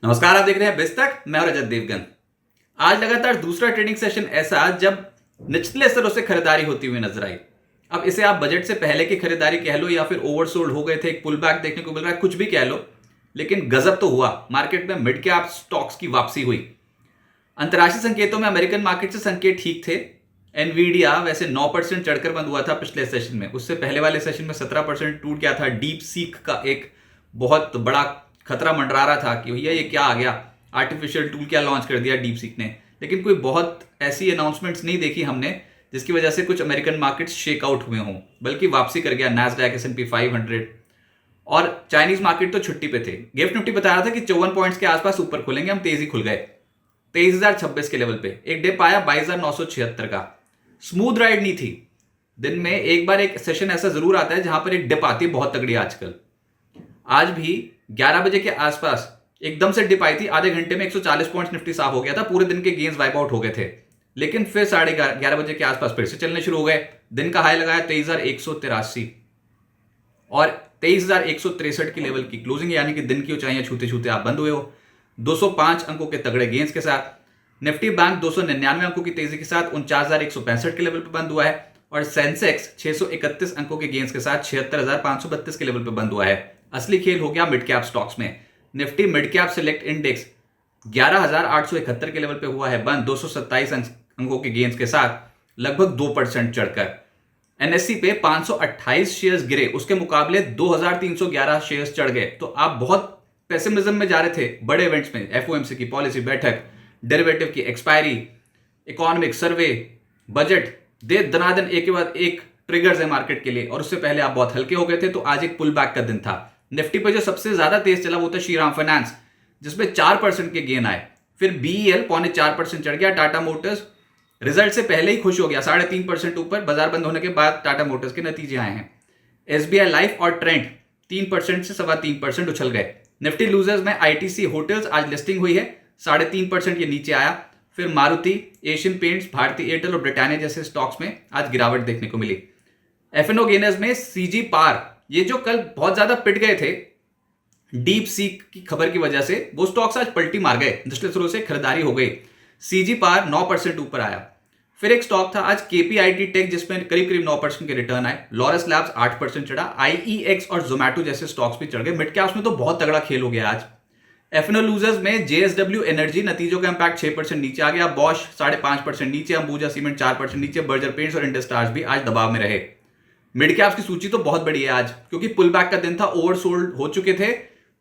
नमस्कार, आप देख रहे हैं बिस्तक। मैं हूं रजत देवगन। आज लगातार दूसरा ट्रेडिंग सेशन ऐसा जब निचले स्तरों से खरीदारी होती हुई नजर आई। अब इसे आप बजट से पहले की खरीदारी कह लो या फिर ओवरसोल्ड हो गए थे, एक पुल बैक देखने को मिल रहा है, कुछ भी कह लो, लेकिन गजब तो हुआ। मार्केट में मिड कैप स्टॉक्स की वापसी हुई। अंतर्राष्ट्रीय संकेतों में अमेरिकन मार्केट से संकेत ठीक थे। एनवीडिया वैसे 9% चढ़कर बंद हुआ था पिछले सेशन में। उससे पहले वाले सेशन में 17% टूट गया था। डीप सीक का एक बहुत बड़ा खतरा मंडरा रहा था कि भैया ये क्या आ गया, आर्टिफिशियल टूल क्या लॉन्च कर दिया डीप सीक ने। लेकिन कोई बहुत ऐसी अनाउंसमेंट्स नहीं देखी हमने जिसकी वजह से कुछ अमेरिकन मार्केट्स शेकआउट हुए हों, बल्कि वापसी कर गया नैस्डैक, S&P 500 और चाइनीज मार्केट तो छुट्टी पे थे। गिफ्ट निफ्टी बता रहा था कि 54 पॉइंट्स के आसपास ऊपर खुलेंगे, हम तेजी खुल गए 23,026 के लेवल पे। एक डिप आया 22,976 का। स्मूथ राइड नहीं थी। दिन में एक बार एक सेशन ऐसा जरूर आता है जहां पर एक डिप आती है बहुत तगड़ी। आजकल आज भी 11 बजे के आसपास एकदम से डिप आई थी। आधे घंटे में 140 पॉइंट्स निफ्टी साफ हो गया था। पूरे दिन के गेन्स वाइप आउट हो गए थे, लेकिन फिर 11:30 बजे के आसपास फिर से चलने शुरू हो गए। दिन का हाई लगाया 23,183 और 23,163 की लेवल की क्लोजिंग, यानी कि दिन की ऊंचाइयां छूते छूते आप बंद हुए हो 205 अंकों के तगड़े गेंस के साथ। निफ्टी बैंक 299 अंकों की तेजी के साथ 49,165 के लेवल पर बंद हुआ है और सेंसेक्स 631 अंकों के गेंस के साथ 76,532 के लेवल पर बंद हुआ है। असली खेल हो गया मिड कैप स्टॉक्स में। Nifty mid cap select index 11,871 के लेवल पे हुआ है बंद 227 अंकों के गेंस के साथ, लगभग 2% चढ़कर। एनएससी पे 528 शेयर्स गिरे, उसके मुकाबले 2,311 शेयर्स चढ़ गए। तो आप बहुत पेसिमिज्म में जा रहे थे बड़े इवेंट्स में, एफओएमसी की पॉलिसी बैठक, डेरिवेटिव की एक्सपायरी, इकोनॉमिक सर्वे, बजट, दे दनादन एक के बाद एक ट्रिगर्स है मार्केट के लिए। और उससे पहले आप बहुत हल्के हो गए थे, तो आज एक पुल बैक का दिन था। निफ्टी पे जो सबसे ज्यादा तेज चला वो था श्रीराम फाइनेंस, जिसमें 4% के गेन आए। फिर बीईएल 4.25% चढ़ गया। टाटा मोटर्स रिजल्ट से पहले ही खुश हो गया, 3.5% ऊपर। बाजार बंद होने के बाद टाटा मोटर्स के नतीजे आए हैं। एसबीआई लाइफ और ट्रेंड 3% से 3.25% उछल गए। निफ्टी लूजर्स में आईटीसी होटल्स आज लिस्टिंग हुई है, 3.5% ये नीचे आया। फिर Maruti, Asian paints, Bharti Airtel और ब्रिटानिया जैसे स्टॉक्स में आज गिरावट देखने को मिली। एफएनओ गेनर्स में सीजी पार, ये जो कल बहुत ज्यादा पिट गए थे डीप सीक की खबर की वजह से, वो स्टॉक्स आज पलटी मार गए, निचले स्तरों से खरीदारी हो गई। सीजी पार 9% ऊपर आया। फिर एक स्टॉक था आज केपीआईटी टेक, जिसमें करीब करीब 9% के रिटर्न आए। लॉरस लैब्स 8% चढ़ा। आईईएक्स और जोमैटो जैसे स्टॉक्स भी चढ़ गए। मिड कैप्स में तो बहुत तगड़ा खेल हो गया आज। एफएनओ लूजर्स में जेएसडब्ल्यू एनर्जी, नतीजों का इंपैक्ट 6% नीचे आ गया। बॉश 5.5% नीचे, अंबुजा सीमेंट 4% नीचे। बर्जर पेंट्स और इंडस्टार्स भी आज दबाव में रहे। मिड कैप्स की सूची तो बहुत बड़ी है आज, क्योंकि पुल बैक का दिन था, ओवरसोल्ड हो चुके थे,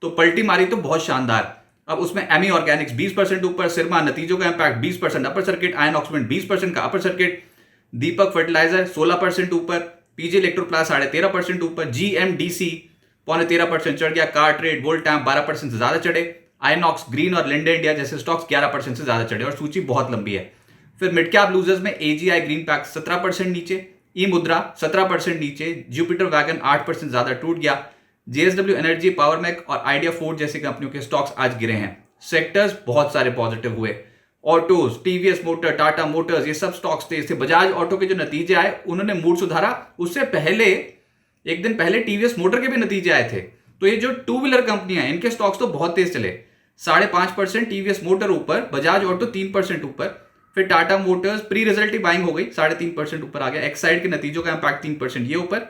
तो पलटी मारी तो बहुत शानदार। अब उसमें एमी ऑर्गेनिक्स 20% ऊपर, सिरमा, नतीजों का इंपैक्ट 20%, अपर सर्किट आयन ऑक्सीमेंट 20% का अपर सर्किट, दीपक फर्टिलाइजर 16% ऊपर, पीजी इलेक्ट्रोप्लास 13.5% ऊपर, जीएमडीसी 13.25% चढ़ गया। कार ट्रेड, वोल्टाम 12% से ज्यादा चढ़े। आइनॉक्स, ग्रीन और लिंडे इंडिया जैसे स्टॉक्स 11% से ज्यादा चढ़े और सूची बहुत लंबी है। फिर मिड कैप लूजर्स में एजीआई ग्रीन पैक 17% नीचे, ई मुद्रा 17% नीचे, जुपिटर वैगन 8% ज्यादा टूट गया। जेएसडब्ल्यू एनर्जी, पावरमेक और आइडिया फोर्ड जैसी कंपनियों के स्टॉक्स आज गिरे हैं। सेक्टर्स बहुत सारे पॉजिटिव हुए। Autos, TVS motor, Tata Motors, ये सब स्टॉक्स तेज थे। बजाज ऑटो के जो नतीजे आए उन्होंने मूड सुधारा। उससे पहले एक दिन पहले टीवीएस मोटर के भी नतीजे आए थे। तो ये जो टू व्हीलर कंपनियां हैं, इनके स्टॉक्स तो बहुत तेज चले। 5.5% टीवीएस मोटर ऊपर, बजाज ऑटो 3% ऊपर। फिर Tata Motors pre result buying हो गई, 3.5% ऊपर आ गया। एक्साइड के नतीजों का इंपैक्ट 3% ये ऊपर।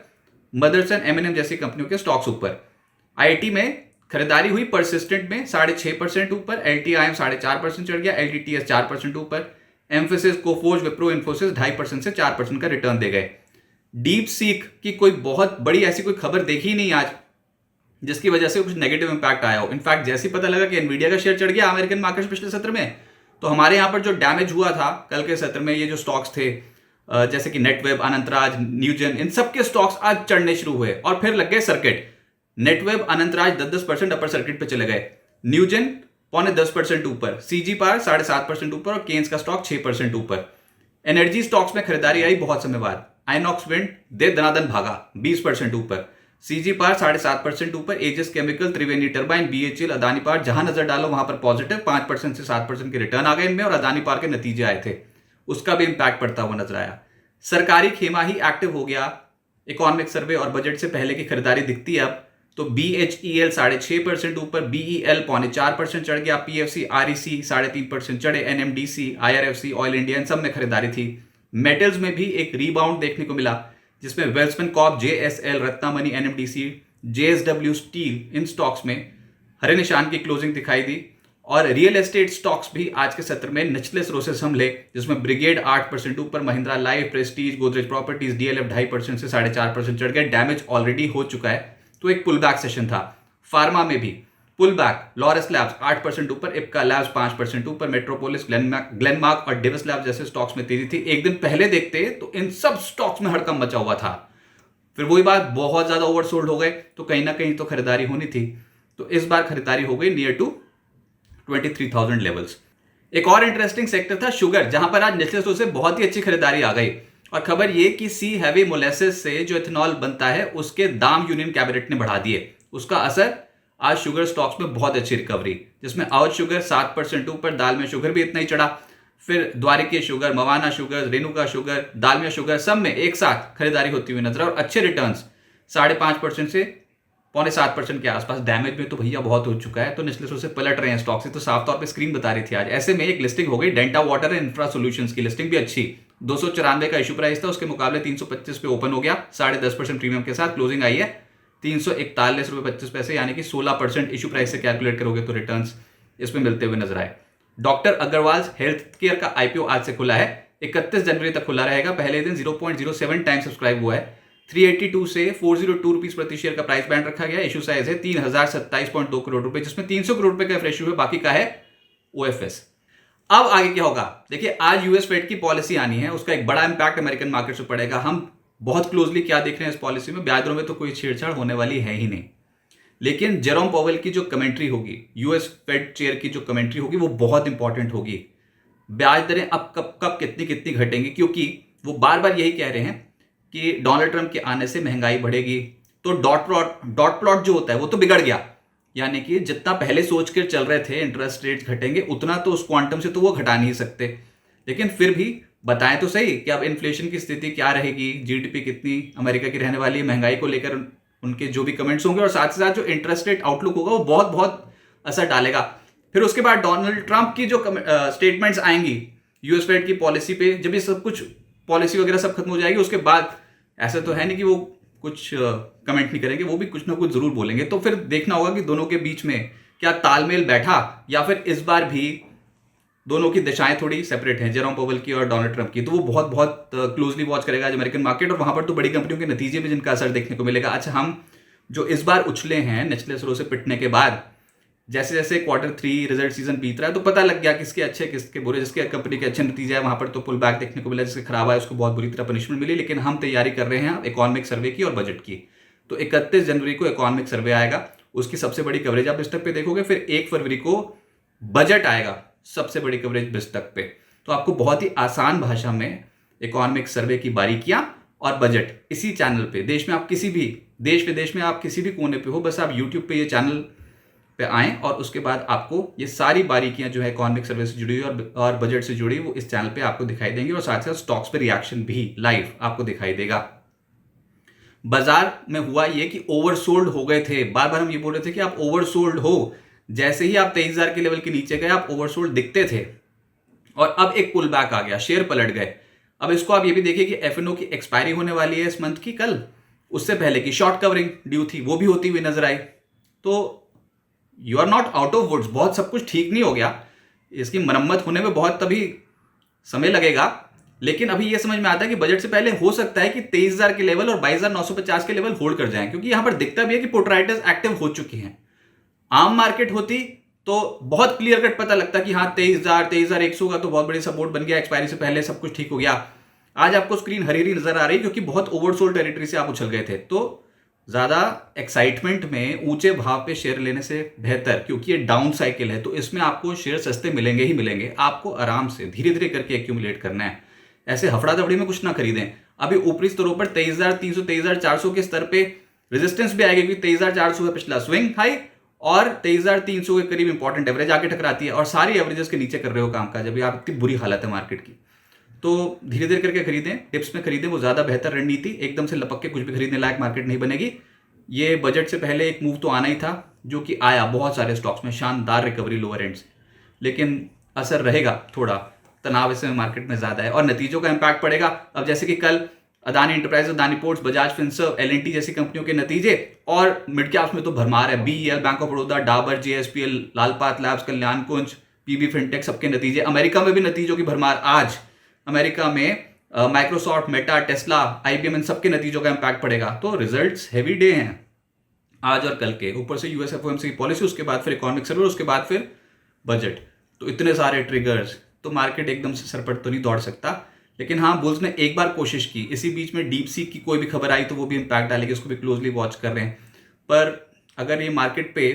मदरसन, एमएनएम जैसी कंपनियों के स्टॉक्स ऊपर। आईटी में खरीदारी हुई परसिस्टेंट में 6.5% ऊपर। एलटीआईएम 4.5% चढ़ गया। एलटीटीएस 4% ऊपर। एम्फोसिस, कोफोर्ज, विप्रो, इन्फोसिस 2.5% से 4% का रिटर्न दे गए। डीप सीक की कोई बहुत बड़ी ऐसी कोई खबर देखी नहीं आज जिसकी वजह से कुछ नेगेटिव इंपैक्ट आया हो। इनफैक्ट जैसे ही पता लगा कि एनवीडिया का शेयर चढ़ गया अमेरिकन मार्केट पिछले सत्र में, तो हमारे यहां पर जो डैमेज हुआ था कल के सत्र में, ये जो स्टॉक्स थे जैसे कि नेटवेब, अनंतराज, न्यूजन, इन सब के स्टॉक्स आज चढ़ने शुरू हुए और फिर लग गए circuit. Netweb, Anantraj 10% upper circuit पे चले गए। न्यूजन 10.25% ऊपर, सीजी पार 7.5% ऊपर और केन्स का स्टॉक 6% ऊपर। एनर्जी स्टॉक्स में खरीदारी आई बहुत समय बाद। आइनॉक्स विंड दे दनादन भागा 20% ऊपर। सीजी पार 7.5% ऊपर। एजिस केमिकल, त्रिवेणी टर्बाइन, बीएचईएल, अदानी पार, जहां नजर डालो वहां पर पॉजिटिव 5% से 7% के रिटर्न आ गए इनमें। और अदानी पार के नतीजे आए थे, उसका भी इंपैक्ट पड़ता हुआ नजर आया। सरकारी खेमा ही एक्टिव हो गया। इकोनॉमिक सर्वे और बजट से पहले की खरीदारी दिखती है अब। तो BHEL 6.5% ऊपर, BEL 4.25% चढ़ गया, PFC REC 3.5% चढ़े, NMDC IRFC oil India in सब में खरीदारी थी। मेटल्स में भी एक रीबाउंड देखने को मिला, जिसमें Welspun corp, JSL, Ratnamani, NMDC, JSW steel इन स्टॉक्स में हरे निशान की क्लोजिंग दिखाई दी। और रियल एस्टेट स्टॉक्स भी आज के सत्र में निचले स्रोत से संभले, जिसमें ब्रिगेड 8% ऊपर, Mahindra life, Prestige, Godrej properties, DLF 2.5% से 4.5% चढ़ गए। डैमेज ऑलरेडी हो चुका है, तो एक पुल बैक सेशन था। फार्मा में भी पुल बैक, लॉरस लैब्स 8% ऊपर, इप्का लैब्स 5% ऊपर, मेट्रोपोलिस, ग्लेनमार्क और डिविस लैब्स जैसे स्टॉक्स में तेजी थी। एक दिन पहले देखते तो इन सब स्टॉक्स में हड़कंप मचा हुआ था, फिर वही बात, बहुत ज्यादा ओवरसोल्ड हो गए, तो कहीं ना कहीं तो खरीदारी होनी थी। तो इस बार खरीदारी हो गई नियर टू 23,000 लेवल्स। एक और इंटरेस्टिंग सेक्टर था शुगर, जहां पर आज निचले स्रोत से बहुत ही अच्छी खरीदारी आ गई। और खबर ये कि सी हैवी मोलेसिस से जो इथेनॉल बनता है उसके दाम यूनियन कैबिनेट ने बढ़ा दिए। उसका असर आज शुगर स्टॉक्स में बहुत अच्छी रिकवरी, जिसमें अवध शुगर 7% ऊपर, दाल में शुगर भी इतना ही चढ़ा। फिर Dwarikesh sugar, Mawana sugar, Renuka sugar, Dalmia sugar, सब में एक साथ खरीदारी होती हुई नजर, और अच्छे रिटर्न्स 5.5% से 6.25% के आसपास। डैमेज में तो भैया बहुत हो चुका है, तो निचले स्रोत से पलट रहे हैं स्टॉक्स, तो साफ तौर पे स्क्रीन बता रही थी आज। ऐसे में एक लिस्टिंग हो गई delta water and infra solutions की, लिस्टिंग भी अच्छी, 294 का इशू प्राइस था, उसके मुकाबले 325 पे ओपन हो गया, 10.5% प्रीमियम के साथ क्लोजिंग आई है 341.25 यानी कि 16% इशू प्राइस से कैलकुलेट करोगे तो रिटर्न्स इसमें मिलते हुए नजर आए। डॉक्टर अग्रवाल हेल्थ केयर का IPO आज से खुला है, 31 जनवरी तक खुला रहेगा। पहले दिन 0.07 टाइम सब्सक्राइब हुआ है, 382 से 402 रुपीज प्रति शेयर का प्राइस बैंड रखा गया। इशू साइज है 3027.2 करोड़ रुपए, जिसमें 300 करोड़ रुपए का फ्रेश इशू है, बाकी का है OFS। अब आगे क्या होगा, देखिए आज यूएस फेड की पॉलिसी आनी है, उसका एक बड़ा इंपैक्ट अमेरिकन मार्केट से पड़ेगा। हम बहुत क्लोजली क्या देख रहे हैं इस पॉलिसी में, ब्याज दरों में तो कोई छेड़छाड़ होने वाली है ही नहीं, लेकिन जेरोम पॉवेल की जो कमेंट्री होगी, यूएस फेड चेयर की जो कमेंट्री होगी, वो बहुत इंपॉर्टेंट होगी। ब्याज दरें अब कब कब कितनी कितनी घटेंगी, क्योंकि वो बार बार यही कह रहे हैं कि डोनाल्ड ट्रंप के आने से महंगाई बढ़ेगी। तो डॉट प्लॉट जो होता है वो तो बिगड़ गया, यानी कि जितना पहले सोच कर चल रहे थे इंटरेस्ट रेट्स घटेंगे, उतना तो उस क्वांटम से तो वो घटा नहीं सकते, लेकिन फिर भी बताएं तो सही कि अब इन्फ्लेशन की स्थिति क्या रहेगी, जीडीपी कितनी अमेरिका की रहने वाली है, महंगाई को लेकर उनके जो भी कमेंट्स होंगे, और साथ ही साथ जो इंटरेस्ट रेट आउटलुक होगा वो बहुत बहुत असर डालेगा। फिर उसके बाद डोनाल्ड ट्रंप की जो स्टेटमेंट्स आएंगी यूएस फेड की पॉलिसी पे, जब ये सब कुछ पॉलिसी वगैरह सब खत्म हो जाएगी, उसके बाद ऐसा तो है नहीं कि वो कुछ कमेंट नहीं करेंगे, वो भी कुछ ना कुछ जरूर बोलेंगे। तो फिर देखना होगा कि दोनों के बीच में क्या तालमेल बैठा, या फिर इस बार भी दोनों की दिशाएं थोड़ी सेपरेट हैं, जेरोम पॉवेल की और डोनाल्ड ट्रंप की। तो वो बहुत बहुत क्लोजली वॉच करेगा आज अमेरिकन मार्केट, और वहां पर तो बड़ी कंपनियों के नतीजे में जिनका असर देखने को मिलेगा। अच्छा, हम जो इस बार उछले हैं निचले स्रोत से पिटने के बाद, जैसे जैसे Q3 रिजल्ट सीजन बीत रहा है, तो पता लग गया किसके अच्छे किसके बुरे, जिसके कंपनी के अच्छे नतीजे है वहां पर तो पुल बैक देखने को मिला, जिसके खराब आया उसको बहुत बुरी तरह पनिशमेंट मिली। लेकिन हम तैयारी कर रहे हैं इकोनॉमिक सर्वे की और बजट की। तो 31 जनवरी को इकोनॉमिक सर्वे आएगा, उसकी सबसे बड़ी कवरेज आप बिस्तक पे देखोगे। फिर 1 फरवरी को बजट आएगा, सबसे बड़ी कवरेज बिस्तक पे। तो आपको बहुत ही आसान भाषा में इकोनॉमिक सर्वे की बारीकियां और बजट इसी चैनल पे, देश में आप किसी भी देश विदेश में आप किसी भी कोने पे हो, बस आप यूट्यूब पे ये चैनल पे आए, और उसके बाद आपको ये सारी बारीकियां जो है इकोनॉमिक सर्वे से जुड़ी और बजट से जुड़ी, वो इस चैनल पे आपको दिखाई देंगी, और साथ ही साथ स्टॉक्स पे रिएक्शन भी लाइव आपको दिखाई देगा। बाजार में हुआ ये कि ओवरसोल्ड हो गए थे, बार बार हम ये बोल रहे थे कि आप ओवरसोल्ड हो, जैसे ही आप 23,000 के लेवल के नीचे गए आप ओवरसोल्ड दिखते थे, और अब एक पुल बैक आ गया, शेयर पलट गए। अब इसको आप ये भी देखिए कि एफएनओ की एक्सपायरी होने वाली है इस मंथ की, कल उससे पहले की शॉर्ट कवरिंग ड्यू थी, वो भी होती हुई नजर आई। तो you are not out of woods, बहुत सब कुछ ठीक नहीं हो गया, इसकी मरम्मत होने में बहुत तभी समय लगेगा, लेकिन अभी यह समझ में आता है कि बजट से पहले हो सकता है कि 23,000 के लेवल और 22,950 के लेवल होल्ड कर जाएं, क्योंकि यहां पर दिखता भी है कि पोर्ट्राइटर्स एक्टिव हो चुकी हैं। आम मार्केट होती तो बहुत क्लियर कट पता लगता कि हाँ 23,100 का तो बहुत बड़ी सपोर्ट बन गया, एक्सपायरी से पहले सब कुछ ठीक हो गया। आज आपको स्क्रीन हरी हरी नजर आ रही है क्योंकि बहुत ओवरसोल्ड टेरिटरी से आप उछल गए थे। तो ज्यादा एक्साइटमेंट में ऊंचे भाव पे शेयर लेने से बेहतर, क्योंकि ये डाउन साइकिल है, तो इसमें आपको शेयर सस्ते मिलेंगे ही मिलेंगे, आपको आराम से धीरे धीरे करके एक्यूमुलेट करना है, ऐसे हफड़ा दफड़ी में कुछ ना खरीदें। अभी ऊपरी स्तरों पर 23,300 23,400 के स्तर पे रेजिस्टेंस भी आएगी, क्योंकि 23,400 का पिछला स्विंग हाई और 23,300 के करीब इंपॉर्टेंट एवरेज आके टकराती है, और सारी एवरेजेस के नीचे कर रहे हो काम काज, अभी आप इतनी बुरी हालत है मार्केट की। तो धीरे धीरे करके खरीदें, टिप्स में खरीदें, वो ज्यादा बेहतर रणनीति। एकदम से लपक के कुछ भी खरीदने लायक मार्केट नहीं बनेगी। ये बजट से पहले एक मूव तो आना ही था, जो कि आया बहुत सारे स्टॉक्स में, शानदार रिकवरी लोअर एंड्स, लेकिन असर रहेगा थोड़ा, तनाव इस समय मार्केट में ज़्यादा है और नतीजों का इम्पैक्ट पड़ेगा। अब जैसे कि कल Adani enterprise, Adani ports, Bajaj Finserv, L&T जैसी कंपनियों के नतीजे, और मिड कैप्स में तो भरमार है, BEL, bank of Baroda, Dabur, JSPL, Lalpath labs, Kalyan Kunj, PB fintech, सबके नतीजे। अमेरिका में भी नतीजों की भरमार आज। अमेरिका में माइक्रोसॉफ्ट, मेटा, टेस्ला, आईबीएम, इन सबके नतीजों का इम्पैक्ट पड़ेगा। तो रिजल्ट्स हैवी डे हैं आज और कल के, ऊपर से यूएस एफओएमसी की पॉलिसी, उसके बाद फिर इकोनॉमिक सर्वे, उसके बाद फिर बजट। तो इतने सारे ट्रिगर्स, तो मार्केट एकदम से सरपट तो नहीं दौड़ सकता। लेकिन हाँ, बुल्स ने एक बार कोशिश की, इसी बीच में डीप सी की कोई भी खबर आई तो वो भी इम्पैक्ट डालेगी, उसको भी क्लोजली वॉच कर रहे हैं। पर अगर ये मार्केट पे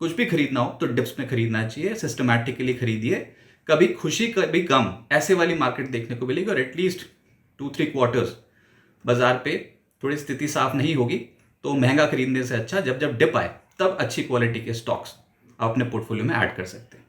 कुछ भी खरीदना हो तो डिप्स में खरीदना चाहिए, सिस्टमैटिकली खरीदिए, कभी खुशी कभी गम, ऐसे वाली मार्केट देखने को मिलेगी। और एटलीस्ट 2-3 क्वार्टर्स बाजार पे थोड़ी स्थिति साफ नहीं होगी तो महंगा खरीदने से अच्छा जब डिप आए तब अच्छी क्वालिटी के स्टॉक्स आप अपने पोर्टफोलियो में ऐड कर सकते हैं।